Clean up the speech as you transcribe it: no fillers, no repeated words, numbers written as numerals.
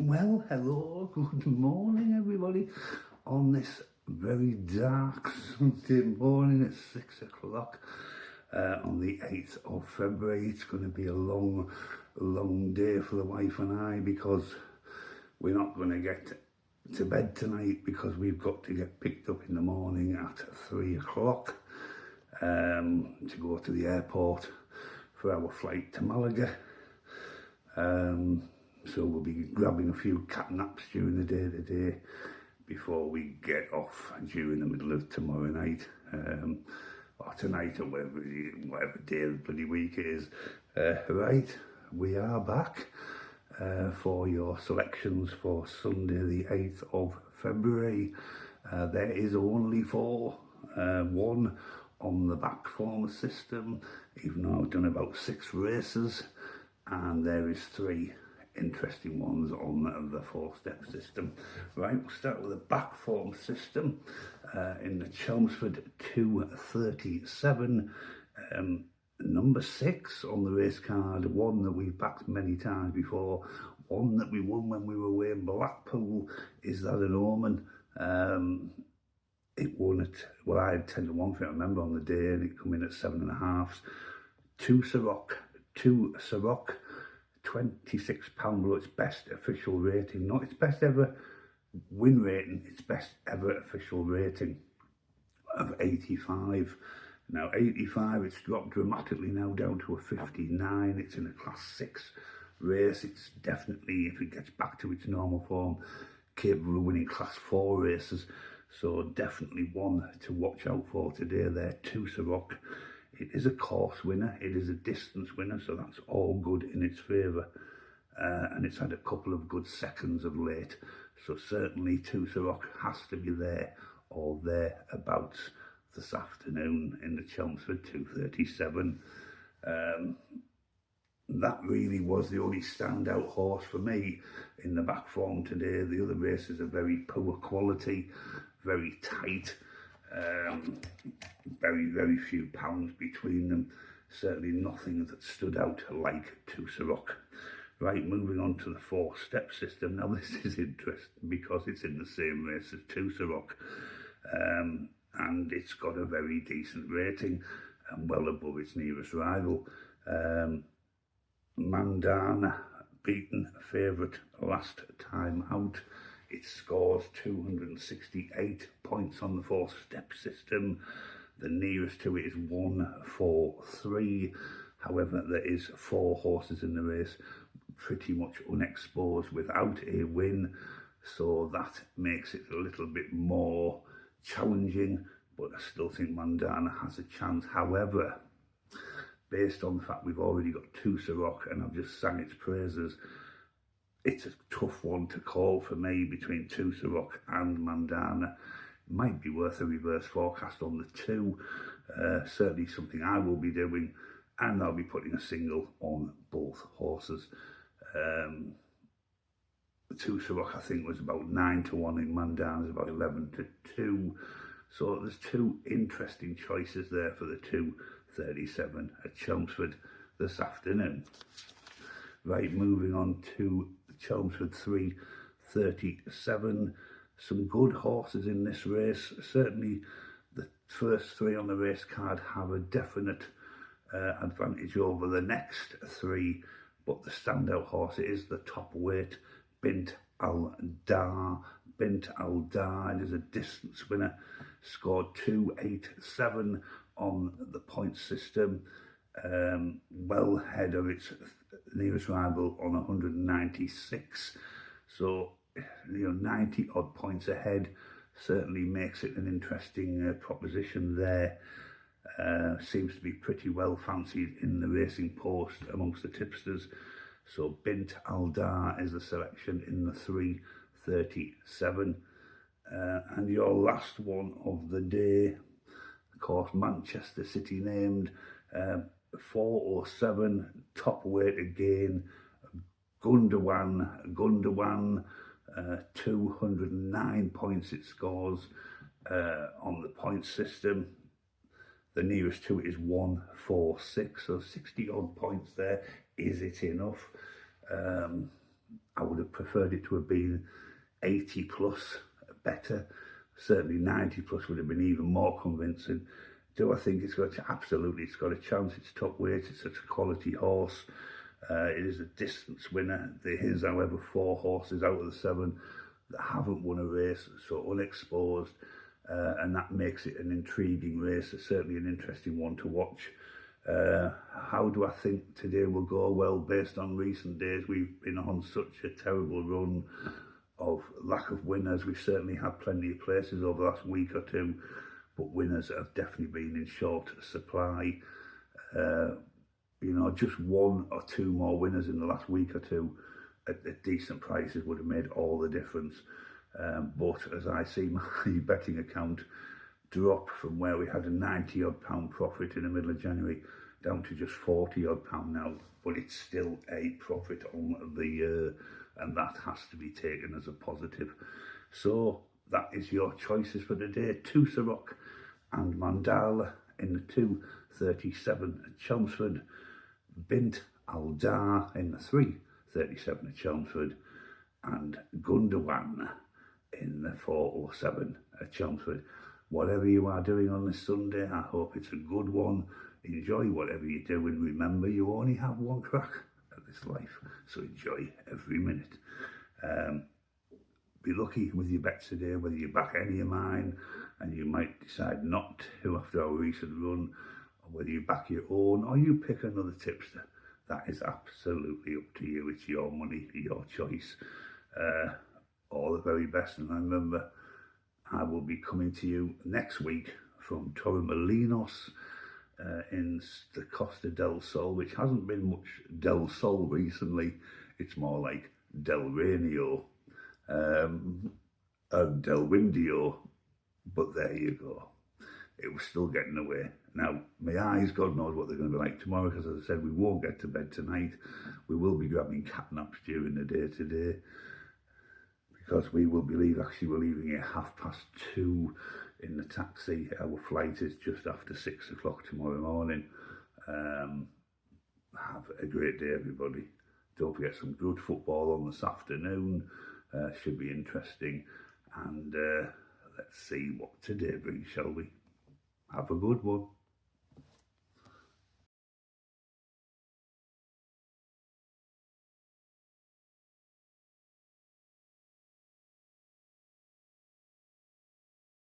Well, hello, good morning everybody on this very dark Sunday morning at 6 o'clock on the 8th of February. It's going to be a long day for the wife and I because we're not going to get to bed tonight because we've got to get picked up in the morning at 3 o'clock to go to the airport for our flight to Malaga. So we'll be grabbing a few cat naps during the day today before we get off during the middle of tomorrow night, or tonight, or whatever day of the bloody week it is. Right, we are back for your selections for Sunday the 8th of February. There is only four, one on the back form system, even though I've done about 6 races, and there is 3 interesting ones on the 4-step system. Right, we'll start with the back form system in the Chelmsford 237. Number 6 on the race card, one that we've backed many times before, one that we won when we were away in Blackpool. Is that an omen? It won at, well, I had 10 to 1 for it, I remember, on the day, and it come in at 7.5. Two Ciroc, £26 below its best official rating, not its best ever win rating, its best ever official rating of 85. Now 85, it's dropped dramatically now down to a 59. It's in a class 6 race. It's definitely, if it gets back to its normal form, capable of winning class 4 races. So definitely one to watch out for today there, Two Ciroc. It is a course winner, it is a distance winner, so that's all good in its favour. And it's had a couple of good seconds of late, so certainly Two Ciroc has to be there or thereabouts this afternoon in the Chelmsford 237. That really was the only standout horse for me in the back form today. The other races are very poor quality, very tight. Very few pounds between them. Certainly nothing that stood out like Two Ciroc. Right, moving on to the 4-step system. Now this is interesting because it's in the same race as Two Ciroc, and it's got a very decent rating and well above its nearest rival. Mandana beaten favourite last time out. It scores 268 points on the 4-step system. The nearest to it is 143. However, there is 4 horses in the race, pretty much unexposed without a win. So that makes it a little bit more challenging, but I still think Mandana has a chance. However, based on the fact we've already got Two Ciroc and I've just sang its praises, it's a tough one to call for me between Two Ciroc and Mandana. Might be worth a reverse forecast on the 2. Certainly something I will be doing, and I'll be putting a single on both horses. Two Ciroc, I think, was about 9 to 1, and Mandana's about 11 to 2. So there's 2 interesting choices there for the 237 at Chelmsford this afternoon. Right, moving on to Chelmsford 337. Some good horses in this race. Certainly the first 3 on the race card have a definite advantage over the next 3, but the standout horse is the top weight, Bint Al Dar. Bint Al Dar is a distance winner, scored 287 on the point system, well ahead of its nearest rival on 196. So 90 odd points ahead certainly makes it an interesting proposition there. Seems to be pretty well fancied in the racing post amongst the tipsters. So Bint Al Dar is the selection in the 337. And your last one of the day, of course, Manchester City named, 407, top weight again, Gundawan, 209 points it scores on the point system. The nearest to it is 146, so 60 odd points there. Is it enough? I would have preferred it to have been 80 plus, better. Certainly 90 plus would have been even more convincing. Do I think it's got absolutely? It's got a chance. It's top weight. It's such a quality horse. It is a distance winner. There is, however, 4 horses out of the 7 that haven't won a race, so unexposed, and that makes it an intriguing race. It's certainly an interesting one to watch. How do I think today will go? Well, based on recent days, we've been on such a terrible run of lack of winners. We've certainly had plenty of places over the last week or two, but winners have definitely been in short supply. You know, just 1 or 2 more winners in the last week or two at decent prices would have made all the difference. But as I see my betting account drop from where we had a 90 odd pound profit in the middle of January down to just 40 odd pound now, but it's still a profit on the year, and that has to be taken as a positive. So that is your choices for today. Tusarok and Mandala in the 2:37 at Chelmsford, Bint Aldar in the 3:37 at Chelmsford, and Gundawan in the 4:07 at Chelmsford. Whatever you are doing on this Sunday, I hope it's a good one. Enjoy whatever you do, and remember, you only have one crack at this life, so enjoy every minute. Be lucky with your bets today, whether you back any of mine, and you might decide not to after our recent run, or whether you back your own, or you pick another tipster. That is absolutely up to you. It's your money, your choice. All the very best, and remember, I will be coming to you next week from Torremolinos in the Costa del Sol, which hasn't been much Del Sol recently. It's more like Del Reno and Del Windio, but there you go. It was still getting away. Now, my eyes, God knows what they're going to be like tomorrow, because as I said, we won't get to bed tonight. We will be grabbing cat naps during the day today, because we will be we're leaving at 2:30 in the taxi. Our flight is just after 6 o'clock tomorrow morning. Have a great day, everybody. Don't forget some good football on this afternoon. Should be interesting. And let's see what today brings, shall we? Have a good one.